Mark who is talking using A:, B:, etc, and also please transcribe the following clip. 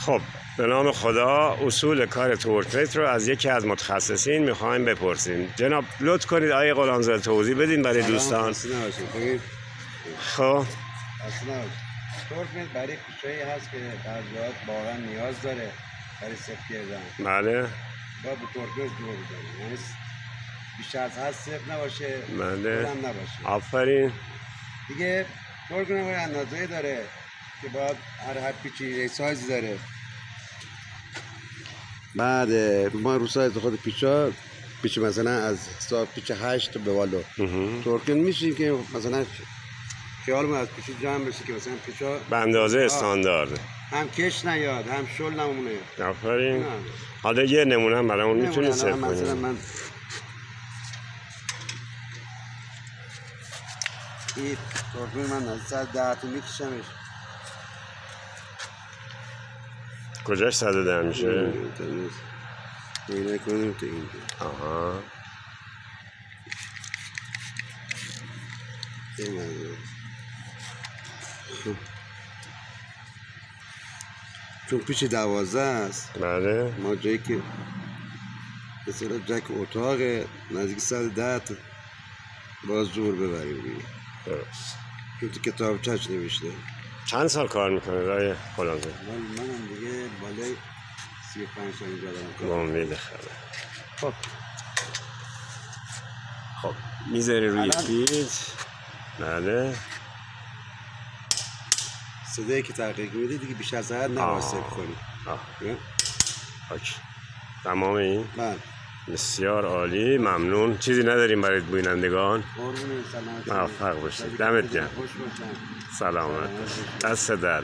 A: خب به نام خدا اصول کار تورکمنت رو از یکی از متخصصین میخوایم بپرسیم. جناب لطف کنید آقای غلامزاده توضیح بدین برای دوستان. خب
B: تورکمنت برای پیشایی هست که در ذات واقعا نیاز داره برای سفت کردن.
A: بله.
B: با تورکمنت جور بزنیم، یعنی بیشتر از حد سفت نباشه،
A: بله.
B: هم نباشه.
A: آفرین.
B: دیگه تورکمنت باید اندازه داره که باید هر پیچی سایز داره. بعد ما رو سایز خود پیچ مثلا از پیچ 8 به بالا تورکمنت میشه که مثلا خیالمون از پیچ جمع بشه که مثلا پیچا
A: به اندازه استاندارد،
B: هم کش نیاد هم شل نمونه.
A: آفرین. حالا یه نمونه هم برامون میتونید صرف کنید.
B: مثلا من این تورکمنت من از 110 تا میکشمش.
A: کجاش 110 میشه؟
B: اینه کنیم تو اینجا.
A: آها.
B: این منظور. چون پیچ 12 است.
A: بله.
B: ما جایی که مثلا جایی که اتاق نزدیک 110 تا باز زور ببریم دیگه.
A: درست.
B: چون تو کتاب چش نوشته.
A: چند سال کار میکنه رای غلامزاده؟
B: منم دیگه بالای 35 سال اینجا دارم کار.
A: با امید خدا. خب میذاری روی پیچ. بله.
B: صدایی که تحقیق میده دیگه بیشتر از حد نباید سفت کنی.
A: اوکی. تمام این؟
B: بله.
A: بسیار عالی، ممنون. چیزی نداریم برای بینندگان؟
B: قربون سلامت.
A: موفق باشید. دمت گرم.
B: خوش باشن.
A: سلامت. دست در